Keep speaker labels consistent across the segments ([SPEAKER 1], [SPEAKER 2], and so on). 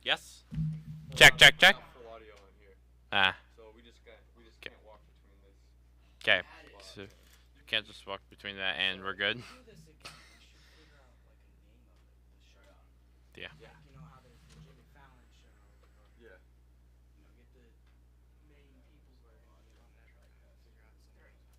[SPEAKER 1] Yes. Check. Ah.
[SPEAKER 2] So we just can't walk between this.
[SPEAKER 1] Okay. So you can't just walk between that, and we're good. Yeah.
[SPEAKER 2] Yeah.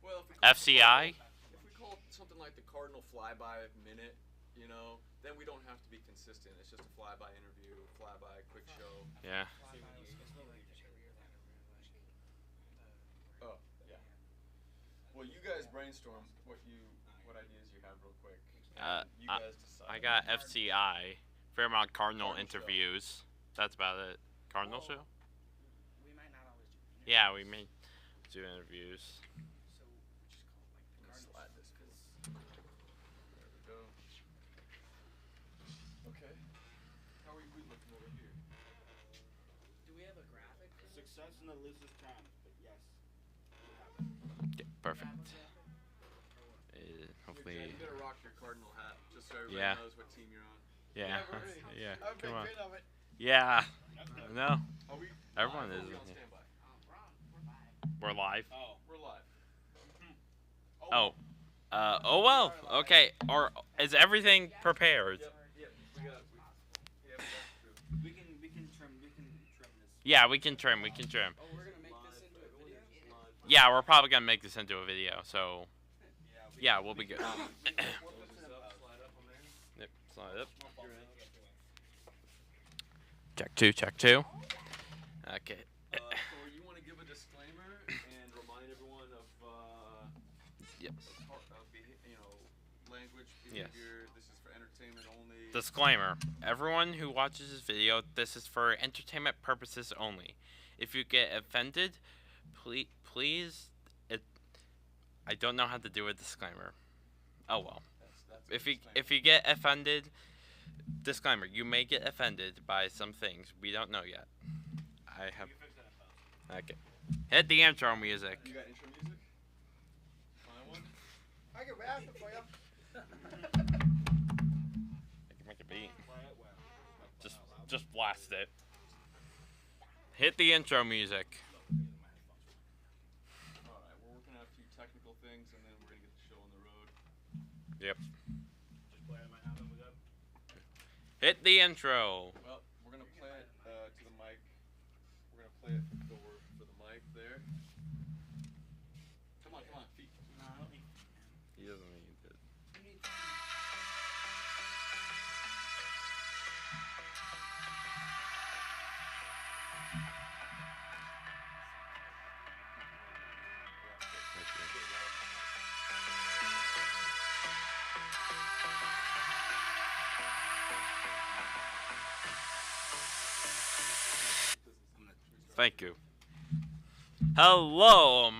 [SPEAKER 2] Well,
[SPEAKER 1] FCI.
[SPEAKER 2] if we call it something like the Cardinal flyby minute, then we don't have to be consistent. It's just a flyby interview, flyby quick show.
[SPEAKER 1] Yeah.
[SPEAKER 2] Oh, yeah. Well, you guys brainstorm what ideas you have real quick. You guys decide.
[SPEAKER 1] I got FCI, Fairmont Cardinal
[SPEAKER 2] Cardinal
[SPEAKER 1] interviews. That's about it. Cardinal show?
[SPEAKER 3] We might not always do interviews.
[SPEAKER 1] Yeah, we may do interviews.
[SPEAKER 3] So just call it like the Cardinal
[SPEAKER 2] Slide this. There we go. Okay. How are we looking over here?
[SPEAKER 3] Do we have a graphic?
[SPEAKER 4] Success in the loosest terms, but yes.
[SPEAKER 1] Yeah, perfect. Hopefully.
[SPEAKER 2] You better rock your Cardinal hat, just so everybody
[SPEAKER 1] Yeah.
[SPEAKER 2] knows what team you're on.
[SPEAKER 1] Yeah. Yeah.
[SPEAKER 4] I'm a big
[SPEAKER 1] Come on.
[SPEAKER 4] fan of it.
[SPEAKER 1] Yeah. No.
[SPEAKER 2] Are we?
[SPEAKER 1] Everyone
[SPEAKER 2] live or
[SPEAKER 1] is.
[SPEAKER 2] are we on standby?
[SPEAKER 1] We're live.
[SPEAKER 4] Oh.
[SPEAKER 2] We're live.
[SPEAKER 1] Oh. Oh well. Okay. Or is everything prepared?
[SPEAKER 2] Yep. We got.
[SPEAKER 4] We can trim this.
[SPEAKER 1] Yeah, we can trim.
[SPEAKER 3] Oh, we're gonna make this into a video?
[SPEAKER 1] Yeah, we're probably gonna make this into a video. So. Yeah, we'll be good.
[SPEAKER 2] Slide up on there.
[SPEAKER 1] Yep. Slide up. Check two. Okay.
[SPEAKER 2] So you want to give a disclaimer and remind everyone of
[SPEAKER 1] Yes.
[SPEAKER 2] language,
[SPEAKER 1] Yes.
[SPEAKER 2] behavior. This is for entertainment only.
[SPEAKER 1] Disclaimer: everyone who watches this video, this is for entertainment purposes only. If you get offended, please. I don't know how to do a disclaimer. Oh well.
[SPEAKER 2] That's
[SPEAKER 1] If you get offended, disclaimer: you may get offended by some things we don't know yet. I have. Okay. Hit the intro music.
[SPEAKER 2] You got intro music? Find one.
[SPEAKER 4] I can rap it for you.
[SPEAKER 1] I can make a beat. Just blast it. Hit the intro music.
[SPEAKER 2] Alright, we're working out a few technical things and then we're gonna get the show on the road.
[SPEAKER 1] Yep.
[SPEAKER 4] Just play it, might happen with them.
[SPEAKER 1] Hit the intro.
[SPEAKER 2] Well, we're gonna play it to the mic. We're gonna play it for the mic there. Come on, feet.
[SPEAKER 3] No, I don't need.
[SPEAKER 1] He doesn't need it.
[SPEAKER 3] You need
[SPEAKER 1] Thank you. Hello,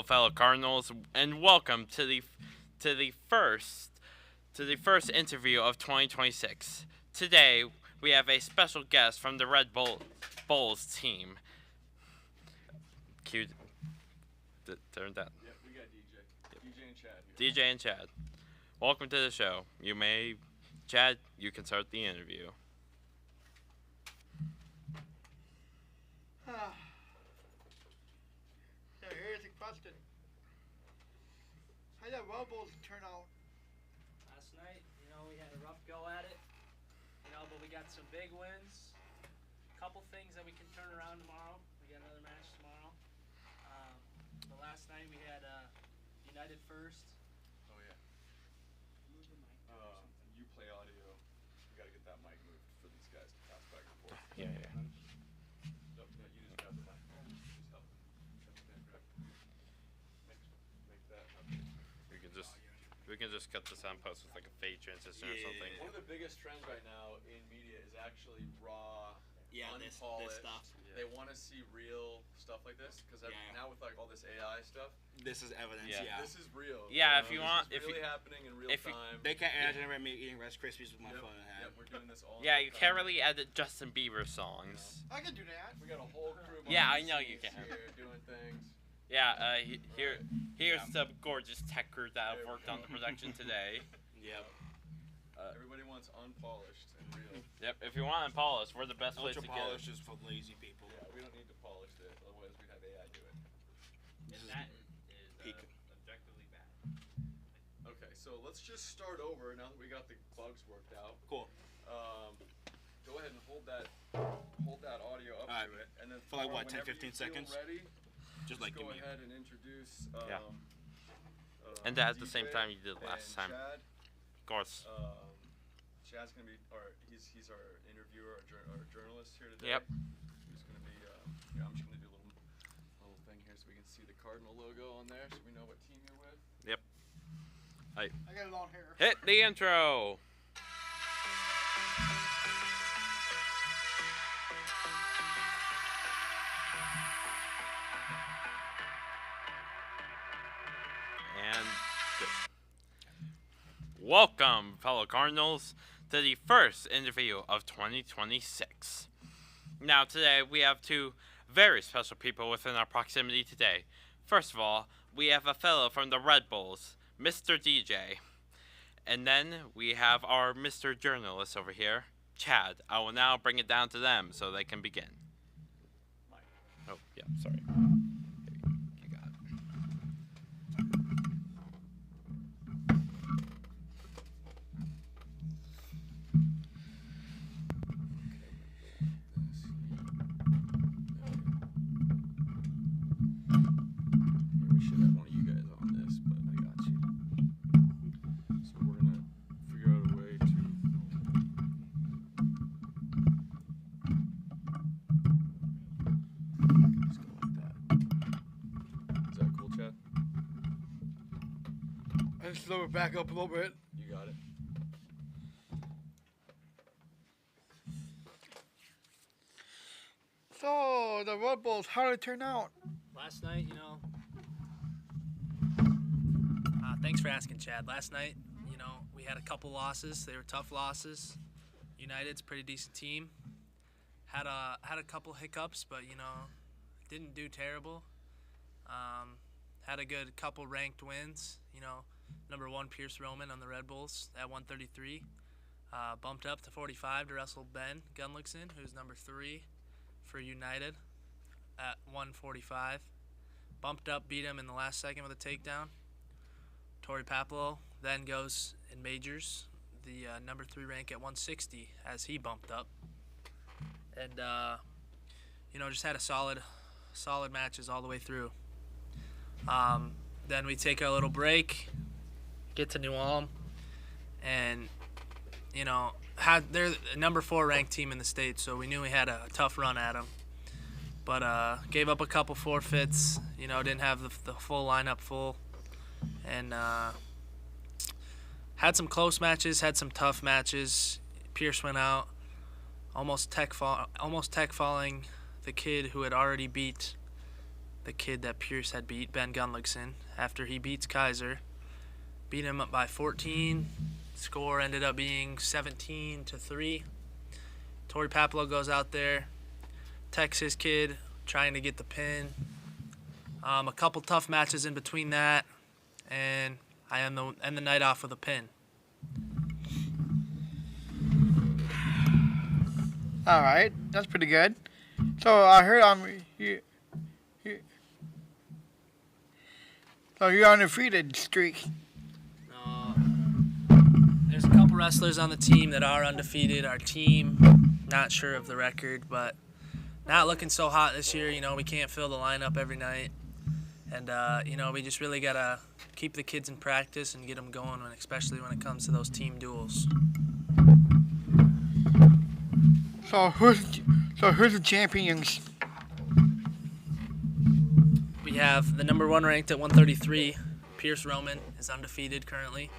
[SPEAKER 1] fellow Cardinals, and welcome to the first interview of 2026. Today we have a special guest from the Red Bulls team. Cute. Turn that.
[SPEAKER 2] Yep, we got DJ. DJ and Chad here.
[SPEAKER 1] DJ and Chad. Welcome to the show. Chad, you can start the interview.
[SPEAKER 4] So here's a question. How did Rebels turn out?
[SPEAKER 3] Last night, we had a rough go at it. But we got some big wins. A couple things that we can turn around tomorrow. We got another match tomorrow. But last night we had United first.
[SPEAKER 2] Oh yeah.
[SPEAKER 3] Move the mic.
[SPEAKER 2] You play audio. We gotta get that mic moved for these guys to pass back and forth.
[SPEAKER 1] Yeah.
[SPEAKER 2] Nope, no, you just grab the mic. Just help. Make that happen.
[SPEAKER 1] We can just cut this on post with like a fade transition or something.
[SPEAKER 2] One of the biggest trends right now in media is actually raw,
[SPEAKER 4] This
[SPEAKER 2] unpolished.
[SPEAKER 4] stuff.
[SPEAKER 2] They want to see real stuff like this because now with like all this AI stuff,
[SPEAKER 4] This is evidence,
[SPEAKER 1] Yeah.
[SPEAKER 2] this is real.
[SPEAKER 1] Yeah, if you
[SPEAKER 2] this
[SPEAKER 1] want-
[SPEAKER 2] is
[SPEAKER 1] if
[SPEAKER 2] really
[SPEAKER 1] you-
[SPEAKER 2] happening in real
[SPEAKER 1] if you-
[SPEAKER 2] time.
[SPEAKER 4] They can't generate me eating Rice Krispies with my
[SPEAKER 2] Yep,
[SPEAKER 4] phone in hand.
[SPEAKER 2] yep, we're doing this all. in
[SPEAKER 1] Yeah,
[SPEAKER 2] real
[SPEAKER 1] you can't
[SPEAKER 2] time.
[SPEAKER 1] really edit Justin Bieber songs.
[SPEAKER 4] I can do that.
[SPEAKER 2] We got a whole crew.
[SPEAKER 1] Yeah, I
[SPEAKER 2] behind
[SPEAKER 1] know
[SPEAKER 2] the
[SPEAKER 1] you
[SPEAKER 2] scenes
[SPEAKER 1] can.
[SPEAKER 2] Here doing things.
[SPEAKER 1] Yeah, here's the gorgeous tech crew that have worked on the production today.
[SPEAKER 4] Yep.
[SPEAKER 2] Everybody wants unpolished and real.
[SPEAKER 1] Yep. If you want to polish, we're the best place
[SPEAKER 4] Ultra
[SPEAKER 1] to get
[SPEAKER 4] polish
[SPEAKER 1] it.
[SPEAKER 4] is for lazy people.
[SPEAKER 2] Yeah, we don't need to polish it. Otherwise, we'd have AI do it.
[SPEAKER 4] This is
[SPEAKER 5] That
[SPEAKER 4] peak.
[SPEAKER 5] objectively bad.
[SPEAKER 2] Okay, so let's just start over now that we got the bugs worked out.
[SPEAKER 4] Cool.
[SPEAKER 2] Go ahead and hold that audio up
[SPEAKER 4] Alright.
[SPEAKER 2] to it, and then
[SPEAKER 4] For like, what, 10,
[SPEAKER 2] whenever
[SPEAKER 4] 15
[SPEAKER 2] you feel
[SPEAKER 4] seconds?
[SPEAKER 2] Ready,
[SPEAKER 4] Just like
[SPEAKER 2] go
[SPEAKER 4] give me.
[SPEAKER 2] ahead and introduce.
[SPEAKER 1] Yeah. And at the same
[SPEAKER 2] DJ
[SPEAKER 1] time you did last
[SPEAKER 2] and
[SPEAKER 1] time.
[SPEAKER 2] Chad.
[SPEAKER 1] Of course.
[SPEAKER 2] Chad's gonna be, he's our interviewer, our journalist here today.
[SPEAKER 1] Yep.
[SPEAKER 2] He's gonna be, I'm just gonna do a little thing here so we can see the Cardinal logo on there, so we know what team you're with.
[SPEAKER 1] Yep.
[SPEAKER 6] I got long hair.
[SPEAKER 1] Hit the intro. And welcome, fellow Cardinals, to the first interview of 2026. Now, today we have two very special people within our proximity today. First of all, we have a fellow from the Red Bulls, Mr. DJ. And then we have our Mr. Journalist over here, Chad. I will now bring it down to them so they can begin. Oh, yeah, sorry. You got it.
[SPEAKER 2] We should have one of you guys on this, but I got you. So we're gonna figure out a way to. Just go like that. Is that cool, Chad?
[SPEAKER 6] I just lower it back up a little bit.
[SPEAKER 2] You got it.
[SPEAKER 6] So the Red Bulls, how did it turn out?
[SPEAKER 3] Last night, thanks for asking, Chad. Last night, we had a couple losses. They were tough losses. United's a pretty decent team. Had a couple hiccups, but didn't do terrible. Had a good couple ranked wins. Number 1 Pierce Roman on the Red Bulls at 133. Bumped up to 45 to wrestle Ben Gunlickson, who's number 3 for United at 145. Bumped up, beat him in the last second with a takedown. Torrey Papalo then goes in majors, the number 3 rank at 160 as he bumped up. And, just had a solid matches all the way through. Then we take a little break, get to New Ulm, and, they're the number 4 ranked team in the state, so we knew we had a tough run at them. But gave up a couple forfeits, didn't have the full lineup full. And had some close matches, had some tough matches. Pierce went out, almost tech falling the kid who had already beat the kid that Pierce had beat, Ben Gunlickson, after he beats Kaiser. Beat him up by 14. Score ended up being 17-3. Torrey Papalo goes out there, techs his kid, trying to get the pin. A couple tough matches in between that, and I end the night off with a pin.
[SPEAKER 6] All right, that's pretty good. So I heard so you're on a undefeated streak.
[SPEAKER 3] There's a couple wrestlers on the team that are undefeated. Our team, not sure of the record, but not looking so hot this year. We can't fill the lineup every night. And, we just really got to keep the kids in practice and get them going, especially when it comes to those team duels.
[SPEAKER 6] So who's the champions?
[SPEAKER 3] We have the number 1 ranked at 133. Pierce Roman is undefeated currently.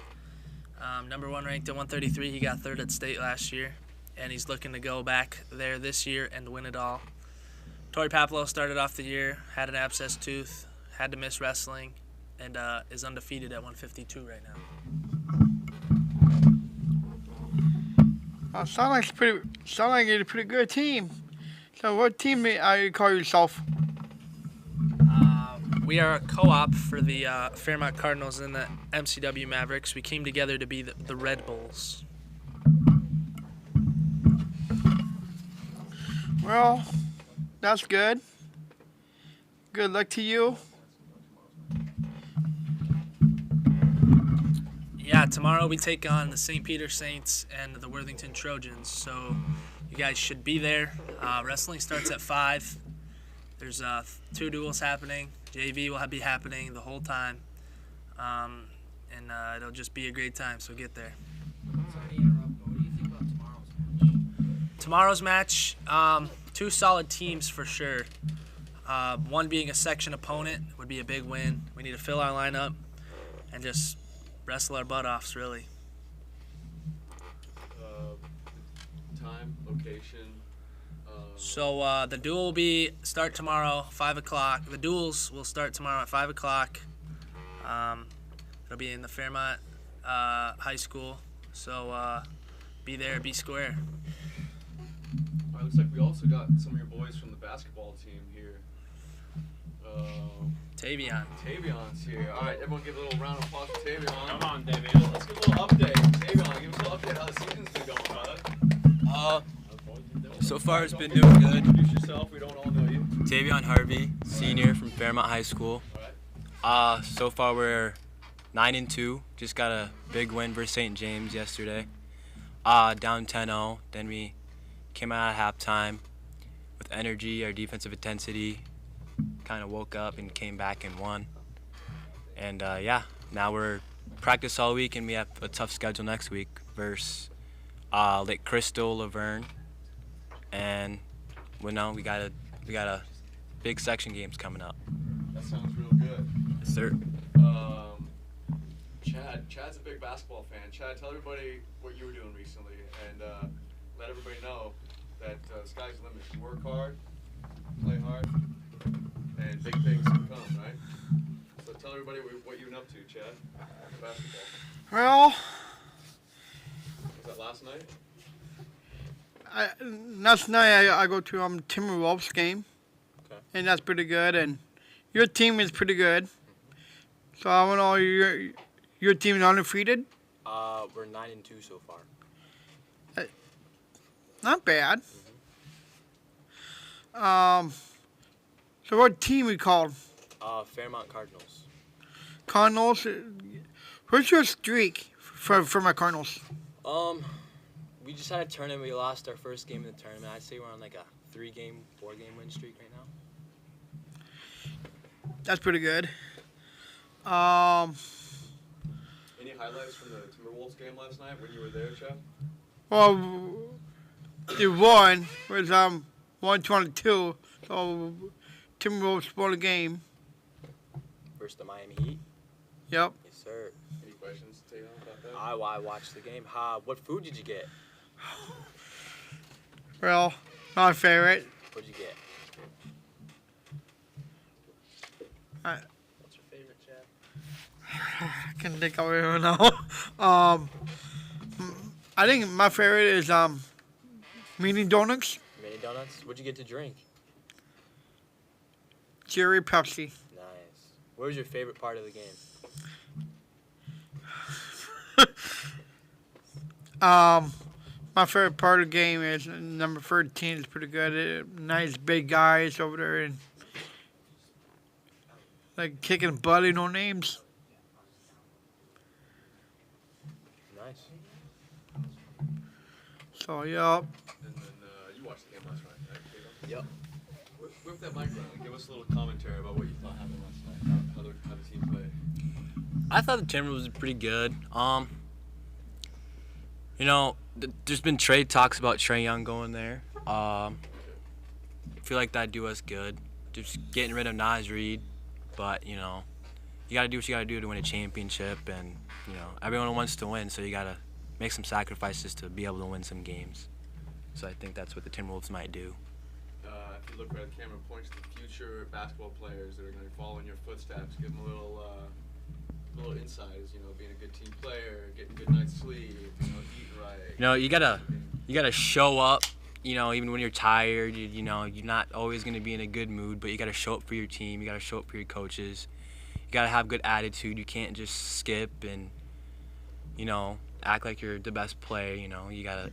[SPEAKER 3] Number 1 ranked at 133. He got 3rd at state last year, and he's looking to go back there this year and win it all. Torrey Papalo started off the year, had an abscess tooth, had to miss wrestling, and is undefeated at 152 right now.
[SPEAKER 6] Sound like you're a pretty good team. So what team are you call yourself?
[SPEAKER 3] We are a co-op for the Fairmont Cardinals and the MCW Mavericks. We came together to be the Red Bulls.
[SPEAKER 6] Well, that's good. Good luck to you.
[SPEAKER 3] Yeah, tomorrow we take on the St. Peter Saints and the Worthington Trojans, so you guys should be there. Wrestling starts at 5. There's 2 duels happening. JV will be happening the whole time, and it'll just be a great time, so get there.
[SPEAKER 5] Sorry to interrupt, but what do you think about tomorrow's match?
[SPEAKER 3] Tomorrow's match, 2 solid teams for sure. One being a section opponent would be a big win. We need to fill our lineup and just wrestle our butt offs, really.
[SPEAKER 2] Time, location.
[SPEAKER 3] So the duel will start tomorrow, 5 o'clock. The duels will start tomorrow at 5 o'clock. It'll be in the Fairmont High School. So be there, be square.
[SPEAKER 2] All right, looks like we also got some of your boys from the basketball team here.
[SPEAKER 3] Tavion.
[SPEAKER 2] Tavion's here. All right, everyone give a little round of applause for Tavion.
[SPEAKER 1] Come on, Davion.
[SPEAKER 2] Let's give a little update. Tavion, give us a little update how the season's been going, bud.
[SPEAKER 7] So far it's been doing good.
[SPEAKER 2] Introduce yourself, we don't all know you.
[SPEAKER 7] Tavion Harvey, senior from Fairmont High School. So far we're 9-2. Just got a big win versus St. James yesterday. Down 10-0. Then we came out at halftime with energy, our defensive intensity. Kind of woke up and came back and won. And now we're practice all week and we have a tough schedule next week versus Lake Crystal, Laverne, and we got a big section games coming up.
[SPEAKER 2] That sounds real good.
[SPEAKER 7] Yes, sir.
[SPEAKER 2] Chad's a big basketball fan. Chad, tell everybody what you were doing recently and let everybody know that sky's the limit. You work hard, play hard, and big things can come, right? So tell everybody what you've been up to, Chad, basketball.
[SPEAKER 6] Well,
[SPEAKER 2] Was that last night?
[SPEAKER 6] last night I go to Timberwolves game,
[SPEAKER 2] Okay.
[SPEAKER 6] and that's pretty good. And your team is pretty good. So I want to know your team is undefeated.
[SPEAKER 7] We're 9-2 so far.
[SPEAKER 6] Not bad. So what team we called?
[SPEAKER 7] Fairmont Cardinals.
[SPEAKER 6] Cardinals. Where's your streak for my Cardinals?
[SPEAKER 7] We just had a tournament. We lost our first game in the tournament. I'd say we're on like a 4-game win streak right now.
[SPEAKER 6] That's pretty good.
[SPEAKER 2] Any highlights from the Timberwolves game last night when you were there, Chad?
[SPEAKER 6] Well, the one was 122. So Timberwolves won a game.
[SPEAKER 7] Versus the Miami Heat.
[SPEAKER 6] Yep.
[SPEAKER 7] Yes, sir.
[SPEAKER 2] Any questions, Taylor, about that?
[SPEAKER 7] I watched the game. What food did you get?
[SPEAKER 6] Well, my favorite.
[SPEAKER 7] What'd you get?
[SPEAKER 3] What's your favorite, Chad?
[SPEAKER 6] I can think of it now. I think my favorite is mini donuts,
[SPEAKER 7] Mini donuts. What'd you get to drink?
[SPEAKER 6] cherry Pepsi.
[SPEAKER 7] Nice. What was your favorite part of the game?
[SPEAKER 6] My favorite part of the game is number 13 is pretty good. Nice big guys over there and like kicking butt, no names.
[SPEAKER 7] Nice.
[SPEAKER 6] So yeah.
[SPEAKER 2] And then you watched the game last night, right, Taylor?
[SPEAKER 7] Yep.
[SPEAKER 2] Whip that mic around and give us a little commentary about what you thought happened last night, how the team played.
[SPEAKER 7] I thought the Timberwolves was pretty good. There's been trade talks about Trae Young going there. I feel like that'd do us good. Just getting rid of Naz Reid, but you gotta do what you gotta do to win a championship, and everyone wants to win, so you gotta make some sacrifices to be able to win some games. So I think that's what the Timberwolves might do.
[SPEAKER 2] If you look right at the camera, point to the future basketball players that are going to follow in your footsteps. Give them a little insights. Being a good team player, getting a good night's sleep, eating right.
[SPEAKER 7] You gotta show up. Even when you're tired, you're not always gonna be in a good mood, but you gotta show up for your team. You gotta show up for your coaches. You gotta have good attitude. You can't just skip and act like you're the best player.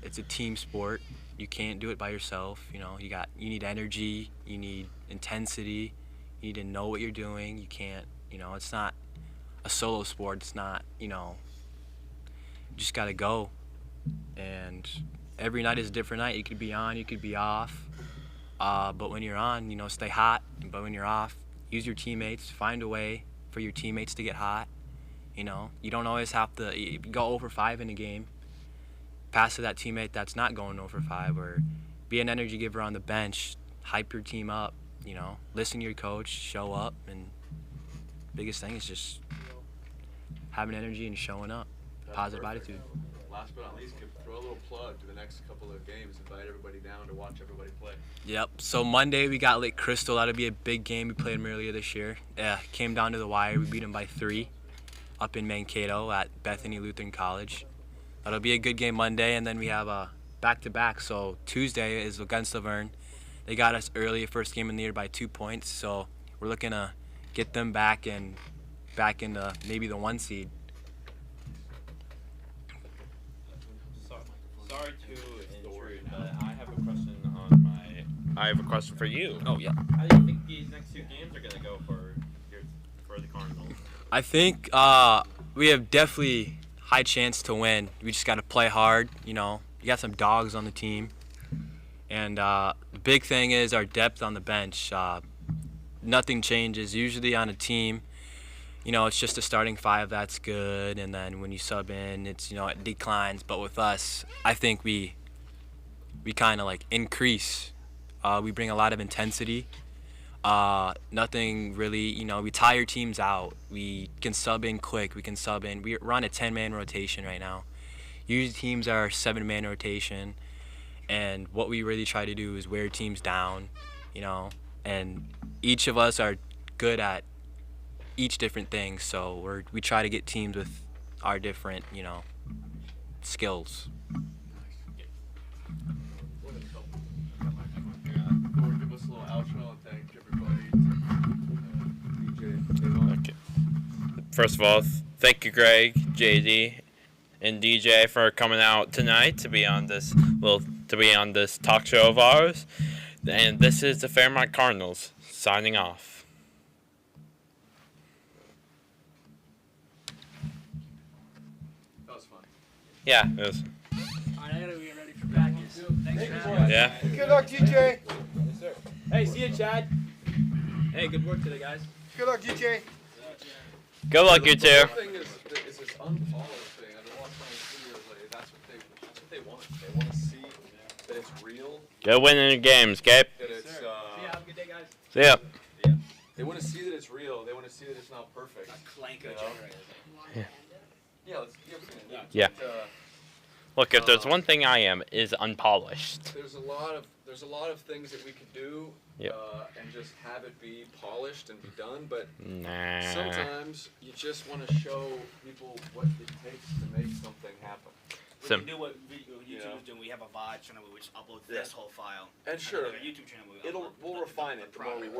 [SPEAKER 7] It's a team sport. You can't do it by yourself. You know, you need energy, you need intensity, you need to know what you're doing. You can't, it's not a solo sport. It's not, you just got to go. And every night is a different night. You could be on, you could be off. But when you're on, stay hot. But when you're off, use your teammates. Find a way for your teammates to get hot. You don't always have to go 0 for 5 in a game. Pass to that teammate that's not going 0 for 5, or be an energy giver on the bench. Hype your team up. Listen to your coach. Show up. And biggest thing is just having energy and showing up. Positive attitude.
[SPEAKER 2] Last but not least, throw a little plug to the next couple of games. Invite everybody down to watch everybody play.
[SPEAKER 7] Yep. So Monday we got Lake Crystal. That'll be a big game. We played them earlier this year. Came down to the wire. We beat them by 3 up in Mankato at Bethany Lutheran College. That'll be a good game Monday, and then we have a back-to-back. So Tuesday is against Laverne. They got us early, first game in the year by 2 points. So we're looking to get them back into maybe the 1 seed.
[SPEAKER 1] Sorry to intrude, but I have a question for you.
[SPEAKER 7] Oh yeah.
[SPEAKER 1] How do you think these next 2 games are gonna go for the Cardinals?
[SPEAKER 7] I think we have definitely high chance to win. We just got to play hard. You got some dogs on the team, and the big thing is our depth on the bench. Nothing changes usually on a team. It's just a starting 5 that's good, and then when you sub in, it's it declines. But with us, I think we kind of increase. We bring a lot of intensity. Nothing really, we tire teams out. We can sub in quick. We can sub in. We're on a 10-man rotation right now. Usually teams are 7-man rotation, and what we really try to do is wear teams down, and each of us are good at each different thing. So we try to get teams with our different, skills.
[SPEAKER 2] Give us a little outro and thank everybody. DJ.
[SPEAKER 1] Okay. First of all, thank you, Greg, JD, and DJ for coming out tonight to be on this talk show of ours. And this is the Fairmont Cardinals signing off.
[SPEAKER 2] That was fun.
[SPEAKER 1] Yeah, it was.
[SPEAKER 3] Alright, I gotta get ready for practice. Thanks for having me.
[SPEAKER 1] Yeah.
[SPEAKER 6] Good luck, DJ.
[SPEAKER 5] Yes, sir. Hey, see you, Chad. Hey, good work today, guys.
[SPEAKER 6] Good luck, DJ.
[SPEAKER 1] Good luck, you two.
[SPEAKER 2] The thing is this unpolished thing. I've been watching these videos lately. That's what they want. They want to see that it's real.
[SPEAKER 1] Go win in the games, okay?
[SPEAKER 2] That it's
[SPEAKER 5] See ya. Have a good day, guys.
[SPEAKER 1] See ya.
[SPEAKER 2] They want to see that it's real. They want to see that it's not perfect.
[SPEAKER 4] Clank
[SPEAKER 2] You
[SPEAKER 4] of
[SPEAKER 2] know?
[SPEAKER 4] generator.
[SPEAKER 2] Yeah, we can end it.
[SPEAKER 1] Yeah.
[SPEAKER 2] But,
[SPEAKER 1] Look, if there's one thing I am, is unpolished.
[SPEAKER 2] there's a lot of things that we could do
[SPEAKER 1] Yep.
[SPEAKER 2] and just have it be polished and be done. But
[SPEAKER 1] Nah.
[SPEAKER 2] sometimes you just want to show people what it takes to make something happen.
[SPEAKER 4] We
[SPEAKER 1] Sim-
[SPEAKER 4] can do what YouTube
[SPEAKER 2] Yeah.
[SPEAKER 4] is doing. We have a VOD channel which uploads
[SPEAKER 2] Yeah.
[SPEAKER 4] this whole file.
[SPEAKER 2] And sure,
[SPEAKER 4] on our YouTube channel, we upload
[SPEAKER 2] we'll refine it the more we work.